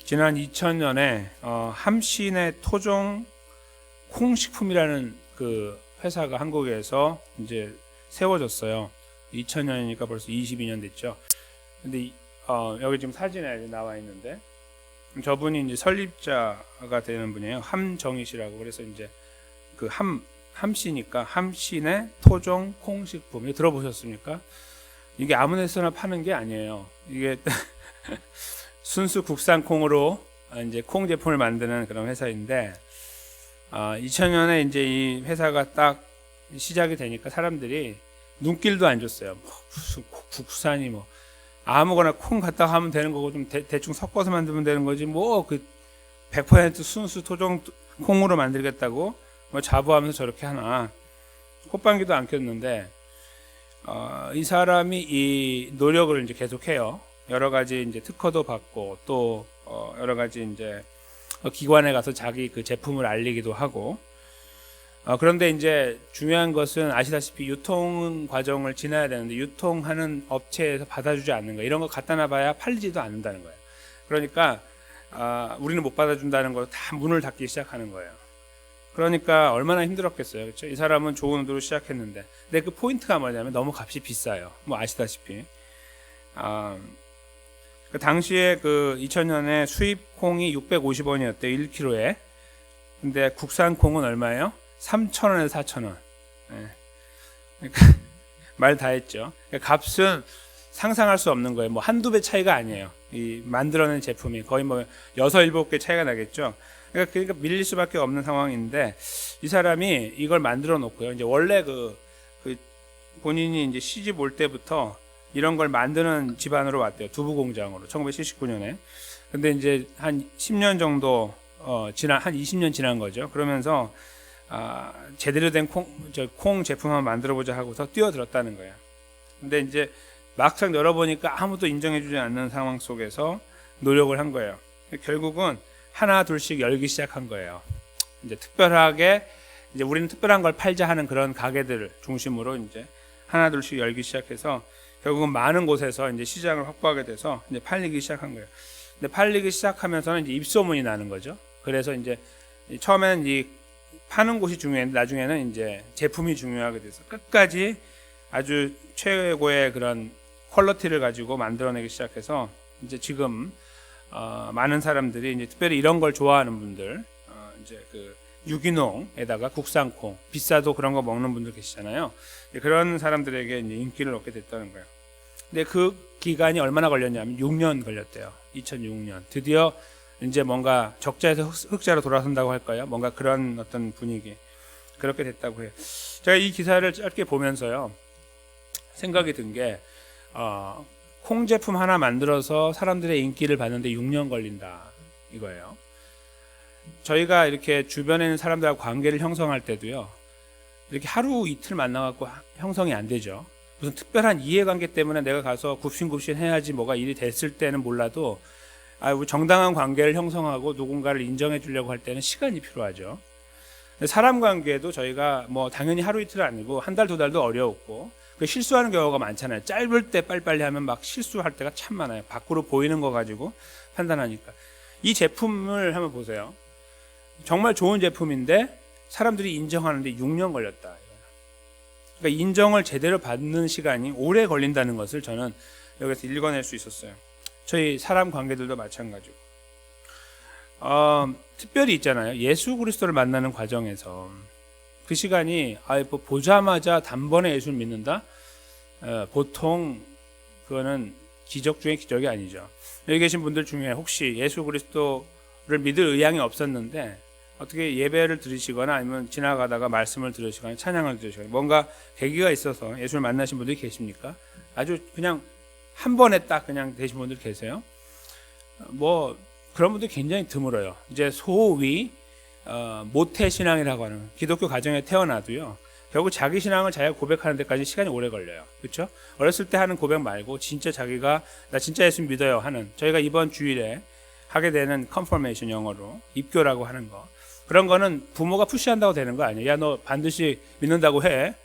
지난 2000년에 함신의 토종 콩식품이라는 그 회사가 한국에서 이제 세워졌어요. 2000년이니까 벌써 22년 됐죠. 근데 여기 지금 사진에 나와 있는데 저분이 이제 설립자가 되는 분이에요. 함정희 씨라고. 그래서 이제 그 함씨니까 함신의 토종 콩식품. 이거 들어보셨습니까? 이게 아무 데서나 파는 게 아니에요. 이게 순수 국산 콩으로 이제 콩 제품을 만드는 그런 회사인데 2000년에 이제 이 회사가 딱 시작이 되니까 사람들이 눈길도 안 줬어요. 무슨 국산이 뭐 아무거나 콩 갖다 하면 되는 거고 좀 대충 섞어서 만들면 되는 거지 뭐 그 100% 순수 토종 콩으로 만들겠다고 뭐 자부하면서 저렇게 하나 콧방귀도 안 꼈는데 이 사람이 이 노력을 이제 계속해요. 여러 가지 이제 특허도 받고 또 여러 가지 이제 기관에 가서 자기 그 제품을 알리기도 하고 그런데 이제 중요한 것은 아시다시피 유통 과정을 지나야 되는데 유통하는 업체에서 받아주지 않는 거 이런 거 갖다 놔봐야 팔리지도 않는다는 거예요. 그러니까 우리는 못 받아준다는 거 다 문을 닫기 시작하는 거예요. 그러니까 얼마나 힘들었겠어요, 그렇죠? 이 사람은 좋은 의도로 시작했는데, 근데 그 포인트가 뭐냐면 너무 값이 비싸요. 뭐 아시다시피. 그 당시에 그 2000년에 수입 콩이 650원이었대요, 1kg에. 근데 국산 콩은 얼마예요? 3,000원에서 4,000원. 네. 그러니까 말 다 했죠. 그러니까 값은 상상할 수 없는 거예요. 뭐 한두 배 차이가 아니에요. 이 만들어낸 제품이 거의 뭐 6, 7개 차이가 나겠죠. 그러니까 밀릴 수밖에 없는 상황인데 이 사람이 이걸 만들어 놓고요. 이제 원래 그 본인이 이제 시집 올 때부터 이런 걸 만드는 집안으로 왔대요. 두부 공장으로 1979년에. 근데 이제 한 10년 정도 한 20년 지난 거죠. 그러면서 제대로 된 콩 제품 한번 만들어 보자 하고서 뛰어들었다는 거예요. 근데 이제 막상 열어보니까 아무도 인정해주지 않는 상황 속에서 노력을 한 거예요. 결국은 하나 둘씩 열기 시작한 거예요. 이제 특별하게 이제 우리는 특별한 걸 팔자 하는 그런 가게들을 중심으로 이제 하나 둘씩 열기 시작해서 결국은 많은 곳에서 이제 시장을 확보하게 돼서 이제 팔리기 시작한 거예요. 근데 팔리기 시작하면서는 이제 입소문이 나는 거죠. 그래서 이제 처음에는 이 파는 곳이 중요했는데 나중에는 이제 제품이 중요하게 돼서 끝까지 아주 최고의 그런 퀄리티를 가지고 만들어내기 시작해서 이제 지금 많은 사람들이 이제 특별히 이런 걸 좋아하는 분들 이제 그 유기농에다가 국산콩 비싸도 그런 거 먹는 분들 계시잖아요. 그런 사람들에게 이제 인기를 얻게 됐다는 거예요. 근데 그 기간이 얼마나 걸렸냐면 6년 걸렸대요. 2006년 드디어 이제 뭔가 적자에서 흑자로 돌아선다고 할까요? 뭔가 그런 어떤 분위기 그렇게 됐다고 해요. 제가 이 기사를 짧게 보면서요 생각이 든 게 콩 제품 하나 만들어서 사람들의 인기를 받는데 6년 걸린다 이거예요. 저희가 이렇게 주변에 있는 사람들하고 관계를 형성할 때도요 이렇게 하루 이틀 만나갖고 형성이 안 되죠. 무슨 특별한 이해관계 때문에 내가 가서 굽신굽신 해야지 뭐가 일이 됐을 때는 몰라도 정당한 관계를 형성하고 누군가를 인정해 주려고 할 때는 시간이 필요하죠. 사람 관계도 저희가 뭐 당연히 하루 이틀 아니고 한 달, 두 달도 어려웠고 실수하는 경우가 많잖아요. 짧을 때 빨리빨리 하면 막 실수할 때가 참 많아요. 밖으로 보이는 거 가지고 판단하니까. 이 제품을 한번 보세요. 정말 좋은 제품인데 사람들이 인정하는데 6년 걸렸다. 그러니까 인정을 제대로 받는 시간이 오래 걸린다는 것을 저는 여기서 읽어낼 수 있었어요. 저희 사람 관계들도 마찬가지고. 특별히 있잖아요. 예수 그리스도를 만나는 과정에서 그 시간이 보자마자 단번에 예수를 믿는다? 보통 그거는 기적 중에 기적이 아니죠. 여기 계신 분들 중에 혹시 예수 그리스도를 믿을 의향이 없었는데 어떻게 예배를 들으시거나 아니면 지나가다가 말씀을 들으시거나 찬양을 들으시거나 뭔가 계기가 있어서 예수를 만나신 분들이 계십니까? 아주 그냥 한 번에 딱 그냥 되신 분들 계세요? 뭐 그런 분들 굉장히 드물어요. 이제 소위 모태 신앙이라고 하는 기독교 가정에 태어나도요. 결국 자기 신앙을 자기가 고백하는 데까지 시간이 오래 걸려요. 그렇죠? 어렸을 때 하는 고백 말고 진짜 자기가 나 진짜 예수 믿어요 하는 저희가 이번 주일에 하게 되는 컨퍼메이션 영어로 입교라고 하는 거 그런 거는 부모가 푸시한다고 되는 거 아니에요. 야 너 반드시 믿는다고 해.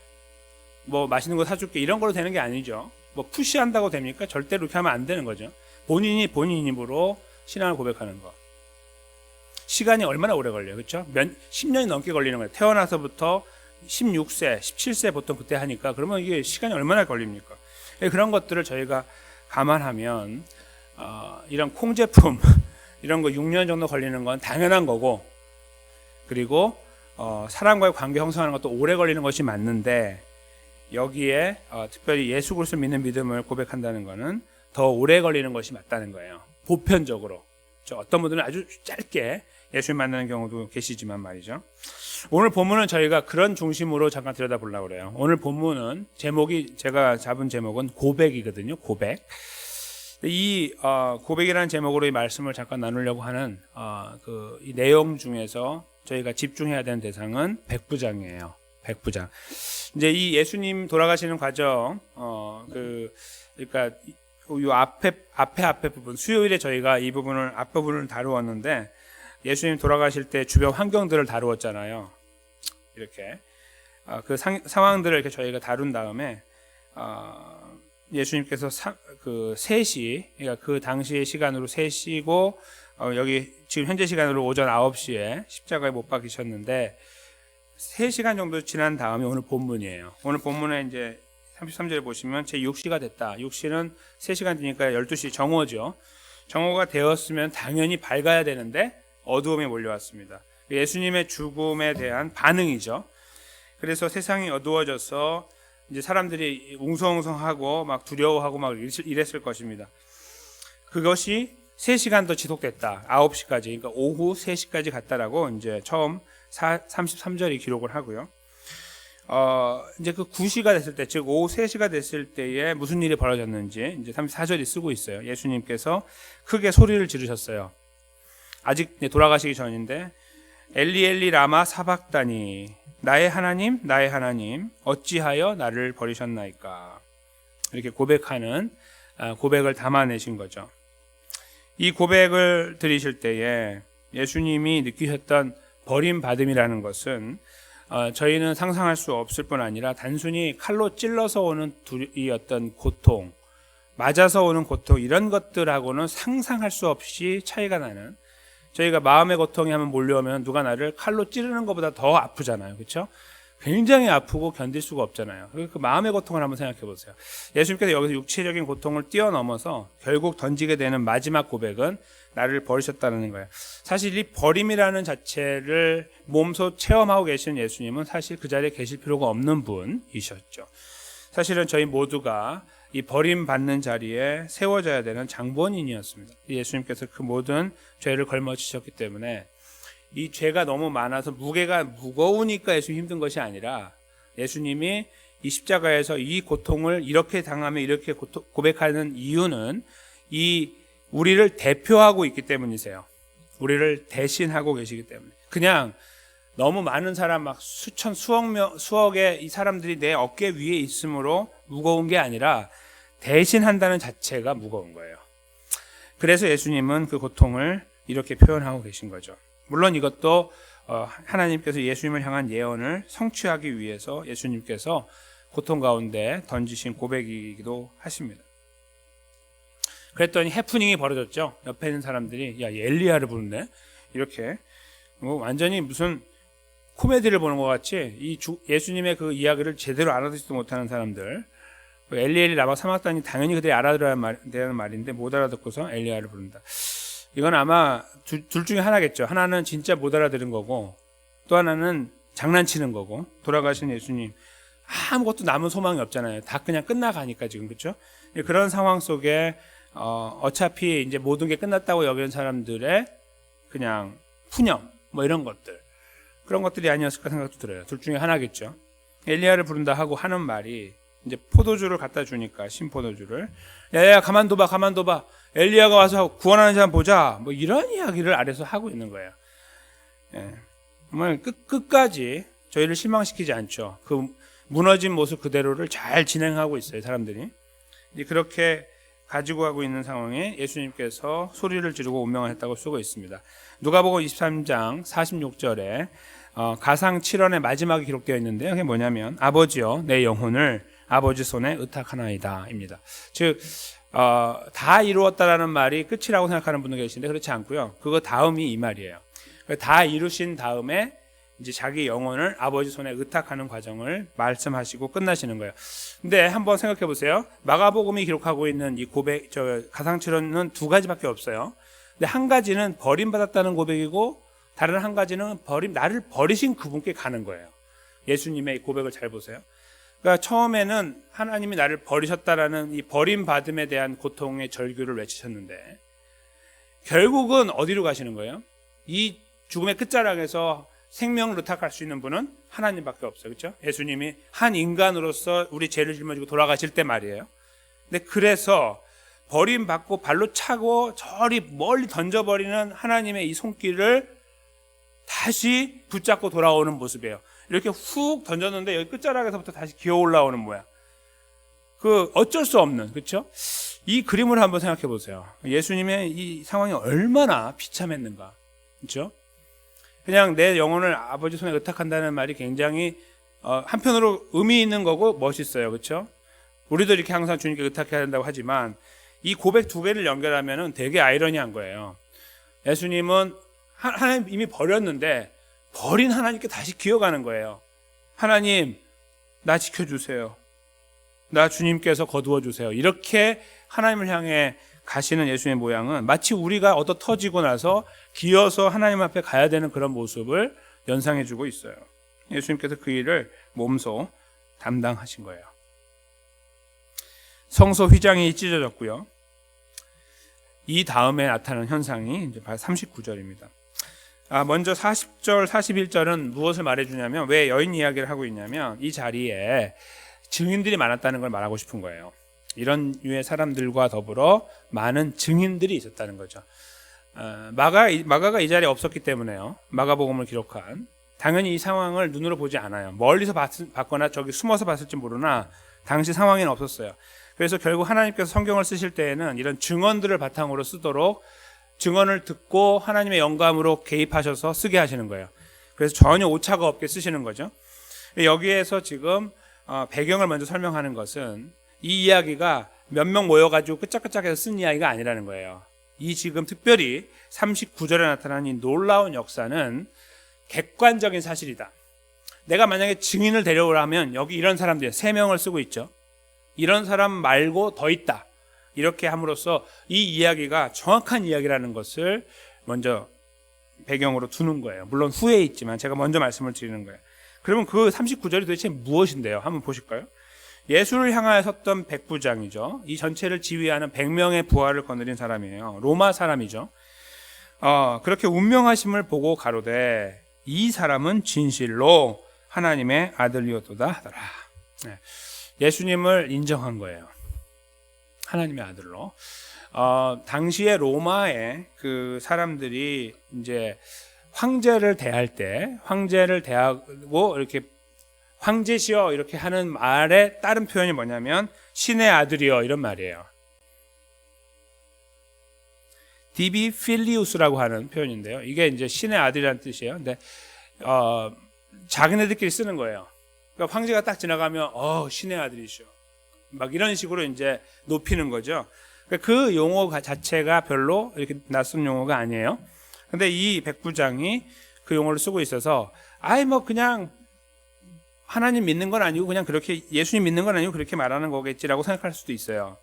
뭐 맛있는 거 사줄게 이런 걸로 되는 게 아니죠. 뭐 푸시한다고 됩니까? 절대로 그렇게 하면 안 되는 거죠. 본인이 본인 힘으로 신앙을 고백하는 거. 시간이 얼마나 오래 걸려요, 그렇죠? 10년이 넘게 걸리는 거예요. 태어나서부터 16세, 17세 보통 그때 하니까 그러면 이게 시간이 얼마나 걸립니까? 그런 것들을 저희가 감안하면 이런 콩 제품 이런 거 6년 정도 걸리는 건 당연한 거고, 그리고 사람과의 관계 형성하는 것도 오래 걸리는 것이 맞는데, 여기에 특별히 예수 그리스도를 믿는 믿음을 고백한다는 것은 더 오래 걸리는 것이 맞다는 거예요. 보편적으로. 어떤 분들은 아주 짧게 예수를 만나는 경우도 계시지만 말이죠. 오늘 본문은 저희가 그런 중심으로 잠깐 들여다보려고 그래요. 오늘 본문은 제목이, 제가 잡은 제목은 고백이거든요. 고백. 이 고백이라는 제목으로 이 말씀을 잠깐 나누려고 하는 이 내용 중에서 저희가 집중해야 되는 대상은 백부장이에요. 백부장. 이제 이 예수님 돌아가시는 과정, 그러니까 요 앞에 부분, 수요일에 저희가 이 부분을 앞부분을 다루었는데, 예수님 돌아가실 때 주변 환경들을 다루었잖아요. 이렇게 그 상황들을 이렇게 저희가 다룬 다음에 예수님께서 그 3시, 그러니까 그 당시의 시간으로 3시고 여기 지금 현재 시간으로 오전 9시에 십자가에 못 박히셨는데 3시간 정도 지난 다음에 오늘 본문이에요. 오늘 본문에 이제 33절에 보시면 제 6시가 됐다. 6시는 3시간 뒤니까 12시 정오죠. 정오가 되었으면 당연히 밝아야 되는데 어두움이 몰려왔습니다. 예수님의 죽음에 대한 반응이죠. 그래서 세상이 어두워져서 이제 사람들이 웅성웅성하고 막 두려워하고 막 이랬을 것입니다. 그것이 3시간 더 지속됐다. 9시까지. 그러니까 오후 3시까지 갔다라고 이제 처음 33절이 기록을 하고요. 이제 그 9시가 됐을 때, 즉 오후 3시가 됐을 때에 무슨 일이 벌어졌는지 이제 34절이 쓰고 있어요. 예수님께서 크게 소리를 지르셨어요. 아직 돌아가시기 전인데, 엘리 엘리 라마 사박다니, 나의 하나님 나의 하나님 어찌하여 나를 버리셨나이까. 이렇게 고백하는 고백을 담아내신 거죠. 이 고백을 들으실 때에 예수님이 느끼셨던 버림받음이라는 것은 저희는 상상할 수 없을 뿐 아니라 단순히 칼로 찔러서 오는 이 어떤 고통, 맞아서 오는 고통, 이런 것들하고는 상상할 수 없이 차이가 나는, 저희가 마음의 고통이 하면 몰려오면 누가 나를 칼로 찌르는 것보다 더 아프잖아요. 그렇죠? 굉장히 아프고 견딜 수가 없잖아요. 그 마음의 고통을 한번 생각해 보세요. 예수님께서 여기서 육체적인 고통을 뛰어넘어서 결국 던지게 되는 마지막 고백은 나를 버리셨다는 거예요. 사실 이 버림이라는 자체를 몸소 체험하고 계시는 예수님은 사실 그 자리에 계실 필요가 없는 분이셨죠. 사실은 저희 모두가 이 버림받는 자리에 세워져야 되는 장본인이었습니다. 예수님께서 그 모든 죄를 걸머지셨기 때문에 이 죄가 너무 많아서 무게가 무거우니까 예수님 힘든 것이 아니라, 예수님이 이 십자가에서 이 고통을 이렇게 당하며 이렇게 고백하는 이유는 이 우리를 대표하고 있기 때문이세요. 우리를 대신하고 계시기 때문에. 그냥 너무 많은 사람, 막 수천 수억의 이 사람들이 내 어깨 위에 있으므로 무거운 게 아니라 대신한다는 자체가 무거운 거예요. 그래서 예수님은 그 고통을 이렇게 표현하고 계신 거죠. 물론 이것도 하나님께서 예수님을 향한 예언을 성취하기 위해서 예수님께서 고통 가운데 던지신 고백이기도 하십니다. 그랬더니 해프닝이 벌어졌죠. 옆에 있는 사람들이 야, 엘리야를 부르네? 이렇게 완전히 무슨 코미디를 보는 것 같이 이 예수님의 그 이야기를 제대로 알아듣지도 못하는 사람들, 엘리 라마 사막다니 당연히 그들이 알아들어야 되는 말인데 못 알아듣고서 엘리야를 부른다. 이건 아마 둘 중에 하나겠죠. 하나는 진짜 못 알아들은 거고, 또 하나는 장난치는 거고. 돌아가신 예수님 아무것도 남은 소망이 없잖아요. 다 그냥 끝나가니까 지금, 그렇죠? 그런 상황 속에 어차피 이제 모든 게 끝났다고 여기는 사람들의 그냥 푸념 뭐 이런 것들, 그런 것들이 아니었을까 생각도 들어요. 둘 중에 하나겠죠. 엘리야를 부른다 하고 하는 말이 이제 포도주를 갖다 주니까, 신포도주를, 야야 가만둬봐 엘리야가 와서 구원하는 사람 보자, 뭐 이런 이야기를 아래서 하고 있는 거예요. 예. 정말 끝까지 저희를 실망시키지 않죠. 그 무너진 모습 그대로를 잘 진행하고 있어요, 사람들이. 이제 그렇게 가지고 가고 있는 상황에 예수님께서 소리를 지르고 운명을 했다고 쓰고 있습니다. 누가복음 23장 46절에 가상 7원의 마지막에 기록되어 있는데요. 그게 뭐냐면, 아버지여 내 영혼을 아버지 손에 의탁하나이다입니다. 즉 다 이루었다라는 말이 끝이라고 생각하는 분도 계신데 그렇지 않고요. 그거 다음이 이 말이에요. 다 이루신 다음에 이제 자기 영혼을 아버지 손에 의탁하는 과정을 말씀하시고 끝나시는 거예요. 근데 한번 생각해 보세요. 마가복음이 기록하고 있는 이 고백, 가상칠언은 두 가지밖에 없어요. 근데 한 가지는 버림받았다는 고백이고 다른 한 가지는 나를 버리신 그분께 가는 거예요. 예수님의 이 고백을 잘 보세요. 그러니까 처음에는 하나님이 나를 버리셨다라는 이 버림받음에 대한 고통의 절규를 외치셨는데 결국은 어디로 가시는 거예요? 이 죽음의 끝자락에서 생명을 의탁할 수 있는 분은 하나님밖에 없어요. 그렇죠? 예수님이 한 인간으로서 우리 죄를 짊어지고 돌아가실 때 말이에요. 근데 그래서 버림받고 발로 차고 저리 멀리 던져버리는 하나님의 이 손길을 다시 붙잡고 돌아오는 모습이에요. 이렇게 훅 던졌는데 여기 끝자락에서부터 다시 기어 올라오는 모양. 어쩔 수 없는, 그렇죠? 이 그림을 한번 생각해 보세요. 예수님의 이 상황이 얼마나 비참했는가, 그렇죠? 그냥 내 영혼을 아버지 손에 의탁한다는 말이 굉장히 한편으로 의미 있는 거고 멋있어요, 그렇죠? 우리도 이렇게 항상 주님께 의탁해야 된다고 하지만 이 고백 두 개를 연결하면은 되게 아이러니한 거예요. 예수님은 하나님 이미 버렸는데 버린 하나님께 다시 기어가는 거예요. 하나님, 나 지켜주세요. 나 주님께서 거두어 주세요. 이렇게 하나님을 향해 가시는 예수님의 모양은 마치 우리가 얻어 터지고 나서 기어서 하나님 앞에 가야 되는 그런 모습을 연상해 주고 있어요. 예수님께서 그 일을 몸소 담당하신 거예요. 성소 휘장이 찢어졌고요. 이 다음에 나타나는 현상이 이제 39절입니다. 먼저 40절, 41절은 무엇을 말해주냐면 왜 여인 이야기를 하고 있냐면 이 자리에 증인들이 많았다는 걸 말하고 싶은 거예요. 이런 류의 사람들과 더불어 많은 증인들이 있었다는 거죠. 마가가 이 자리에 없었기 때문에요. 마가복음을 기록한 당연히 이 상황을 눈으로 보지 않아요. 멀리서 봤거나 저기 숨어서 봤을지 모르나 당시 상황에는 없었어요. 그래서 결국 하나님께서 성경을 쓰실 때에는 이런 증언들을 바탕으로 쓰도록 증언을 듣고 하나님의 영감으로 개입하셔서 쓰게 하시는 거예요. 그래서 전혀 오차가 없게 쓰시는 거죠. 여기에서 지금 배경을 먼저 설명하는 것은 이 이야기가 몇 명 모여가지고 끄짝끄짝해서 쓴 이야기가 아니라는 거예요. 이 지금 특별히 39절에 나타난 이 놀라운 역사는 객관적인 사실이다. 내가 만약에 증인을 데려오라면 여기 이런 사람들 3명을 쓰고 있죠. 이런 사람 말고 더 있다. 이렇게 함으로써 이 이야기가 정확한 이야기라는 것을 먼저 배경으로 두는 거예요. 물론 후에 있지만 제가 먼저 말씀을 드리는 거예요. 그러면 그 39절이 도대체 무엇인데요? 한번 보실까요? 예수를 향하여 섰던 백부장이죠. 이 전체를 지휘하는 100명의 부하를 거느린 사람이에요. 로마 사람이죠. 그렇게 운명하심을 보고 가로되 이 사람은 진실로 하나님의 아들이었도다 하더라. 예수님을 인정한 거예요. 하나님의 아들로. 당시에 로마의 그 사람들이 이제 황제를 대하고 이렇게 황제시여 이렇게 하는 말의 다른 표현이 뭐냐면 신의 아들이여 이런 말이에요. 디비 필리우스라고 하는 표현인데요. 이게 이제 신의 아들이라는 뜻이에요. 근데 자기네들끼리 쓰는 거예요. 그러니까 황제가 딱 지나가면 신의 아들이시여. 막 이런 식으로 이제 높이는 거죠. 그 용어 자체가 별로 이렇게 낯선 용어가 아니에요. 근데 이 백부장이 그 용어를 쓰고 있어서 그냥 하나님 믿는 건 아니고 그냥 그렇게 예수님 믿는 건 아니고 그렇게 말하는 거겠지라고 생각할 수도 있어요.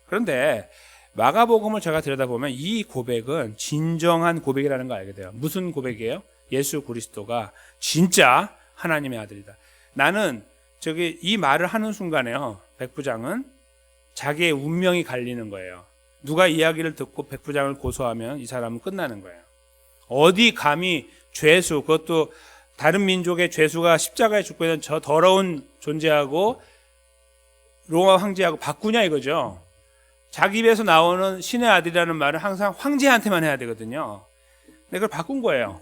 그런데 마가복음을 제가 들여다보면 이 고백은 진정한 고백이라는 걸 알게 돼요. 무슨 고백이에요? 예수 그리스도가 진짜 하나님의 아들이다. 나는 이 말을 하는 순간에요. 백부장은 자기의 운명이 갈리는 거예요. 누가 이야기를 듣고 백부장을 고소하면 이 사람은 끝나는 거예요. 어디 감히 죄수, 그것도 다른 민족의 죄수가 십자가에 죽고 있는 저 더러운 존재하고 로마 황제하고 바꾸냐 이거죠. 자기 입에서 나오는 신의 아들이라는 말은 항상 황제한테만 해야 되거든요. 근데 그걸 바꾼 거예요.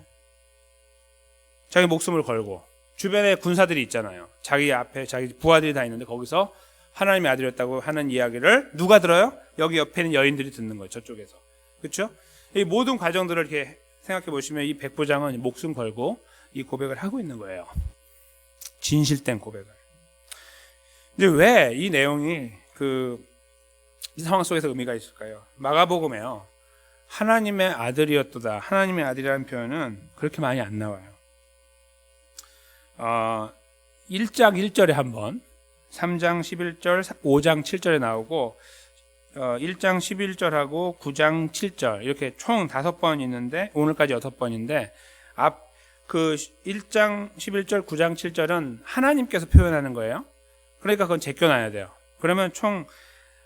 자기 목숨을 걸고. 주변에 군사들이 있잖아요. 자기 앞에 자기 부하들이 다 있는데 거기서 하나님의 아들이었다고 하는 이야기를 누가 들어요? 여기 옆에 있는 여인들이 듣는 거예요. 저쪽에서. 그렇죠? 이 모든 과정들을 이렇게 생각해 보시면 이 백부장은 목숨 걸고 이 고백을 하고 있는 거예요. 진실된 고백을. 이제 왜 이 내용이 이 상황 속에서 의미가 있을까요? 마가복음에요. 하나님의 아들이었도다. 하나님의 아들이라는 표현은 그렇게 많이 안 나와요. 1장 1절에 한번, 3장 11절, 5장 7절에 나오고 1장 11절하고 9장 7절 이렇게 총 5번 있는데 오늘까지 6번인데 그 1장 11절, 9장 7절은 하나님께서 표현하는 거예요. 그러니까 그건 제껴놔야 돼요. 그러면 총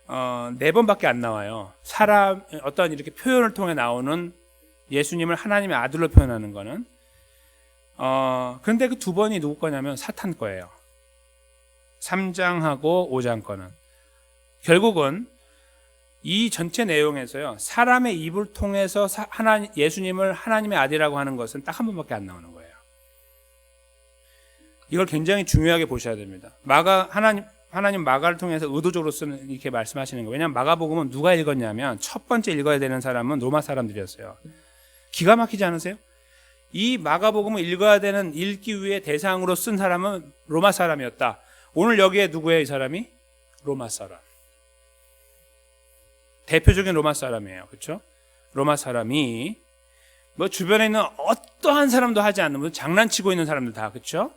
4번밖에 안 나와요. 어떤 이렇게 표현을 통해 나오는 예수님을 하나님의 아들로 표현하는 거는. 그런데 그 2번이 누구 거냐면 사탄 거예요. 3장하고 5장 거는. 결국은 이 전체 내용에서요, 사람의 입을 통해서 예수님을 하나님의 아들이라고 하는 것은 딱 한 번밖에 안 나오는 거예요. 이걸 굉장히 중요하게 보셔야 됩니다. 하나님 마가를 통해서 의도적으로 쓰는 이렇게 말씀하시는 거예요. 왜냐하면 마가복음은 누가 읽었냐면 첫 번째 읽어야 되는 사람은 로마 사람들이었어요. 기가 막히지 않으세요? 이 마가복음을 읽기 위해 대상으로 쓴 사람은 로마 사람이었다. 오늘 여기에 누구예요? 이 사람이? 로마 사람. 대표적인 로마 사람이에요. 그렇죠? 로마 사람이 주변에 있는 어떠한 사람도 하지 않는, 장난치고 있는 사람들 다, 그렇죠?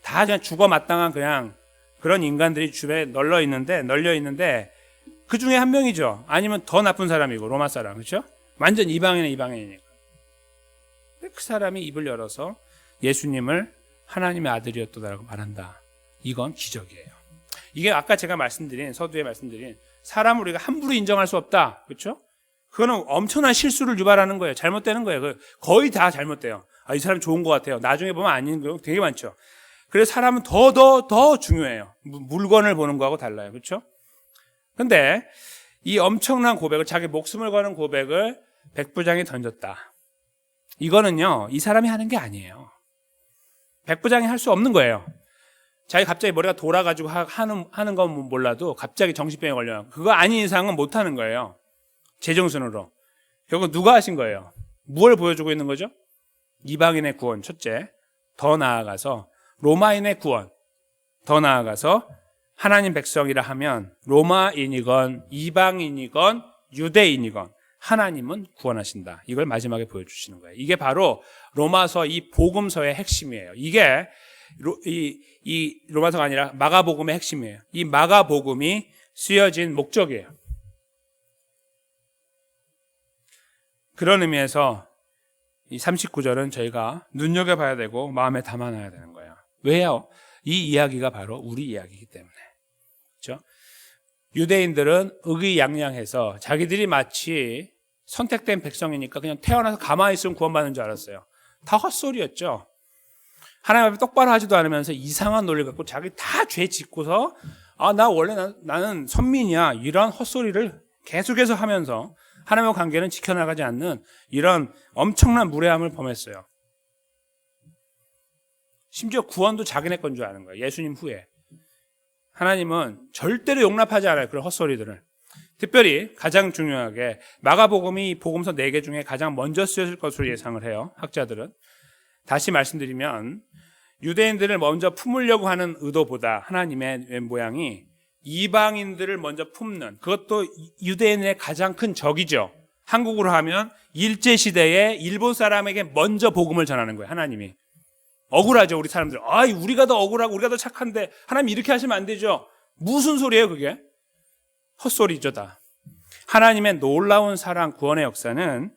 다 그냥 죽어 마땅한 그냥 그런 인간들이 주변에 널려 있는데 그 중에 한 명이죠. 아니면 더 나쁜 사람이고, 로마 사람, 그렇죠? 완전 이방인이니까. 그 사람이 입을 열어서 예수님을 하나님의 아들이었다라고 말한다. 이건 기적이에요. 이게 아까 제가 서두에 말씀드린 사람을 우리가 함부로 인정할 수 없다. 그렇죠? 그거는 엄청난 실수를 유발하는 거예요. 잘못되는 거예요. 거의 다 잘못돼요. 이 사람 좋은 것 같아요. 나중에 보면 아닌 경우 되게 많죠. 그래서 사람은 더 중요해요. 물건을 보는 거하고 달라요. 그렇죠? 근데 이 엄청난 고백을, 자기 목숨을 거는 고백을 백부장이 던졌다. 이거는요, 이 사람이 하는 게 아니에요. 백부장이 할 수 없는 거예요. 자기 갑자기 머리가 돌아가지고 하는 건 몰라도 갑자기 정신병에 걸려요. 그거 아닌 이상은 못 하는 거예요. 제정신으로. 결국 누가 하신 거예요? 무엇을 보여주고 있는 거죠? 이방인의 구원, 첫째. 더 나아가서 로마인의 구원. 더 나아가서 하나님 백성이라 하면 로마인이건 이방인이건 유대인이건 하나님은 구원하신다. 이걸 마지막에 보여주시는 거예요. 이게 바로 로마서 이 복음서의 핵심이에요. 이게 이 로마서가 아니라 마가복음의 핵심이에요. 이 마가복음이 쓰여진 목적이에요. 그런 의미에서 이 39절은 저희가 눈여겨봐야 되고 마음에 담아놔야 되는 거예요. 왜요? 이 이야기가 바로 우리 이야기이기 때문에. 그렇죠? 유대인들은 의기양양해서 자기들이 마치 선택된 백성이니까 그냥 태어나서 가만히 있으면 구원받는 줄 알았어요. 다 헛소리였죠. 하나님 앞에 똑바로 하지도 않으면서 이상한 논리를 갖고 자기 다 죄 짓고서 나는 선민이야, 이런 헛소리를 계속해서 하면서 하나님과 관계는 지켜나가지 않는 이런 엄청난 무례함을 범했어요. 심지어 구원도 자기네 건 줄 아는 거예요. 예수님 후에. 하나님은 절대로 용납하지 않아요. 그런 헛소리들을. 특별히 가장 중요하게 마가복음이 복음서 4개 중에 가장 먼저 쓰여질 것으로 예상을 해요. 학자들은. 다시 말씀드리면 유대인들을 먼저 품으려고 하는 의도보다 하나님의 모양이 이방인들을 먼저 품는, 그것도 유대인의 가장 큰 적이죠. 한국으로 하면 일제시대에 일본 사람에게 먼저 복음을 전하는 거예요. 하나님이. 억울하죠, 우리 사람들. 우리가 더 억울하고 우리가 더 착한데 하나님 이렇게 하시면 안 되죠. 무슨 소리예요, 그게? 헛소리죠, 다. 하나님의 놀라운 사랑, 구원의 역사는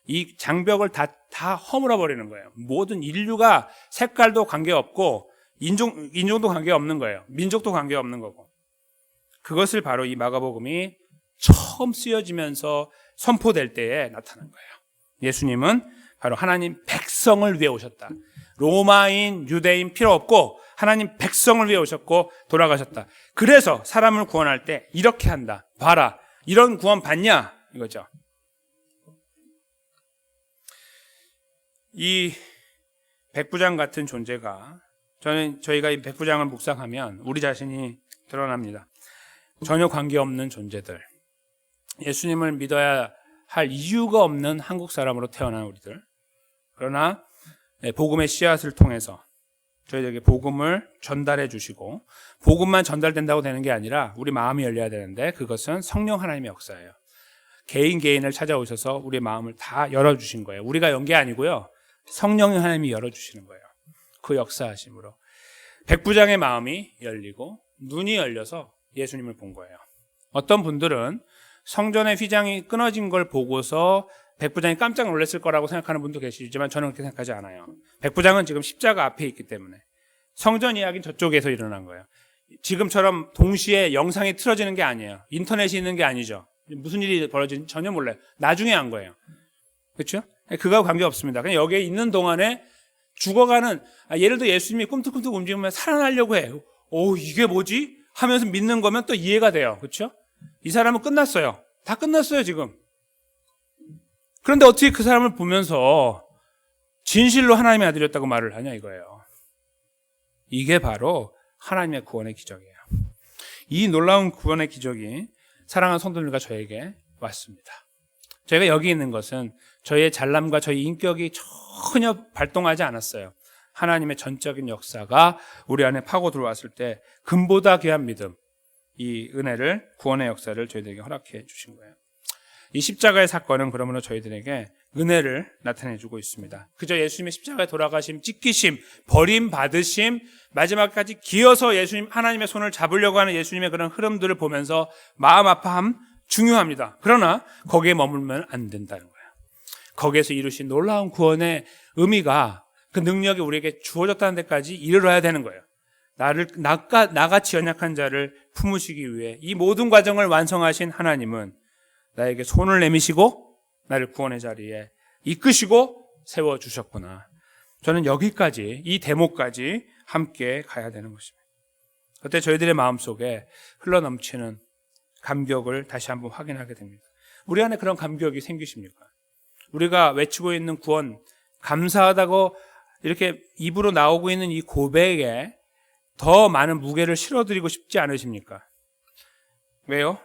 이 장벽을 다 허물어 버리는 거예요. 모든 인류가 색깔도 관계없고 인종도 관계없는 거예요. 민족도 관계없는 거고. 그것을 바로 이 마가복음이 처음 쓰여지면서 선포될 때에 나타난 거예요. 예수님은 바로 하나님 백성을 위해 오셨다. 로마인, 유대인 필요 없고 하나님 백성을 위해 오셨고 돌아가셨다. 그래서 사람을 구원할 때 이렇게 한다. 봐라. 이런 구원 받냐? 이거죠. 이 백부장 같은 존재가, 저희가 이 백부장을 묵상하면 우리 자신이 드러납니다. 전혀 관계없는 존재들. 예수님을 믿어야 할 이유가 없는 한국 사람으로 태어난 우리들. 그러나 복음의 씨앗을 통해서 저희에게 복음을 전달해 주시고 복음만 전달된다고 되는 게 아니라 우리 마음이 열려야 되는데 그것은 성령 하나님의 역사예요. 개인을 찾아오셔서 우리의 마음을 다 열어주신 거예요. 우리가 연 게 아니고요. 성령 하나님이 열어주시는 거예요. 그 역사하심으로. 백부장의 마음이 열리고 눈이 열려서 예수님을 본 거예요. 어떤 분들은 성전의 휘장이 끊어진 걸 보고서 백부장이 깜짝 놀랐을 거라고 생각하는 분도 계시지만 저는 그렇게 생각하지 않아요. 백부장은 지금 십자가 앞에 있기 때문에 성전 이야기는 저쪽에서 일어난 거예요. 지금처럼 동시에 영상이 틀어지는 게 아니에요. 인터넷이 있는 게 아니죠. 무슨 일이 벌어지는지 전혀 몰라요. 나중에 한 거예요. 그렇죠? 그거하고 관계없습니다. 그냥 여기에 있는 동안에 죽어가는, 예를 들어 예수님이 꿈틀꿈틀 움직이면 살아나려고 해요. 오, 이게 뭐지? 하면서 믿는 거면 또 이해가 돼요. 그렇죠? 이 사람은 끝났어요. 다 끝났어요, 지금. 그런데 어떻게 그 사람을 보면서 진실로 하나님의 아들이었다고 말을 하냐 이거예요. 이게 바로 하나님의 구원의 기적이에요. 이 놀라운 구원의 기적이 사랑하는 성도들과 저에게 왔습니다. 저희가 여기 있는 것은 저희의 잘남과 저희 인격이 전혀 발동하지 않았어요. 하나님의 전적인 역사가 우리 안에 파고 들어왔을 때 금보다 귀한 믿음, 이 은혜를, 구원의 역사를 저희들에게 허락해 주신 거예요. 이 십자가의 사건은 그러므로 저희들에게 은혜를 나타내주고 있습니다. 그저 예수님의 십자가에 돌아가심, 찢기심, 버림받으심, 마지막까지 기어서 예수님, 하나님의 손을 잡으려고 하는 예수님의 그런 흐름들을 보면서 마음 아파함 중요합니다. 그러나 거기에 머물면 안 된다는 거예요. 거기에서 이루신 놀라운 구원의 의미가, 그 능력이 우리에게 주어졌다는 데까지 이르러야 되는 거예요. 나같이 연약한 자를 품으시기 위해 이 모든 과정을 완성하신 하나님은 나에게 손을 내미시고 나를 구원의 자리에 이끄시고 세워주셨구나. 저는 여기까지, 이 대목까지 함께 가야 되는 것입니다. 그때 저희들의 마음속에 흘러넘치는 감격을 다시 한번 확인하게 됩니다. 우리 안에 그런 감격이 생기십니까? 우리가 외치고 있는 구원, 감사하다고 이렇게 입으로 나오고 있는 이 고백에 더 많은 무게를 실어드리고 싶지 않으십니까? 왜요?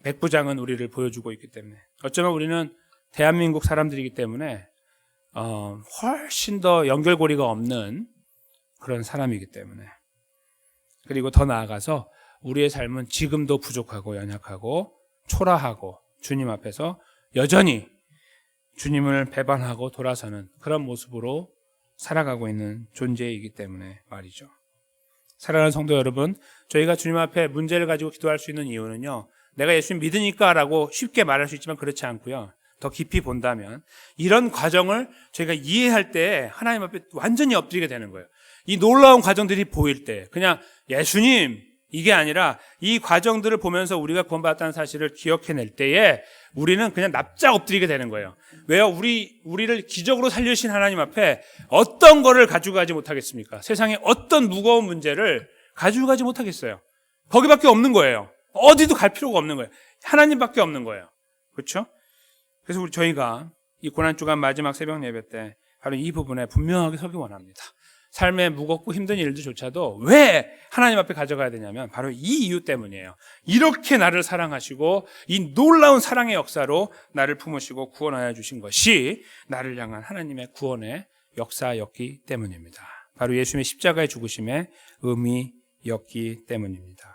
백부장은 우리를 보여주고 있기 때문에. 어쩌면 우리는 대한민국 사람들이기 때문에 훨씬 더 연결고리가 없는 그런 사람이기 때문에. 그리고 더 나아가서 우리의 삶은 지금도 부족하고 연약하고 초라하고 주님 앞에서 여전히 주님을 배반하고 돌아서는 그런 모습으로 살아가고 있는 존재이기 때문에 말이죠. 사랑하는 성도 여러분, 저희가 주님 앞에 문제를 가지고 기도할 수 있는 이유는요, 내가 예수님 믿으니까 라고 쉽게 말할 수 있지만 그렇지 않고요, 더 깊이 본다면 이런 과정을 저희가 이해할 때 하나님 앞에 완전히 엎드리게 되는 거예요. 이 놀라운 과정들이 보일 때 그냥 예수님 이게 아니라 이 과정들을 보면서 우리가 구원받았다는 사실을 기억해낼 때에 우리는 그냥 납작 엎드리게 되는 거예요. 왜요? 우리를 기적으로 살리신 하나님 앞에 어떤 거를 가지고 가지 못하겠습니까? 세상에 어떤 무거운 문제를 가지고 가지 못하겠어요. 거기밖에 없는 거예요. 어디도 갈 필요가 없는 거예요. 하나님밖에 없는 거예요. 그렇죠? 그래서 저희가 이 고난주간 마지막 새벽 예배 때 바로 이 부분에 분명하게 서기 원합니다. 삶의 무겁고 힘든 일들조차도 왜 하나님 앞에 가져가야 되냐면 바로 이 이유 때문이에요. 이렇게 나를 사랑하시고 이 놀라운 사랑의 역사로 나를 품으시고 구원하여 주신 것이 나를 향한 하나님의 구원의 역사였기 때문입니다. 바로 예수님의 십자가의 죽으심의 의미였기 때문입니다.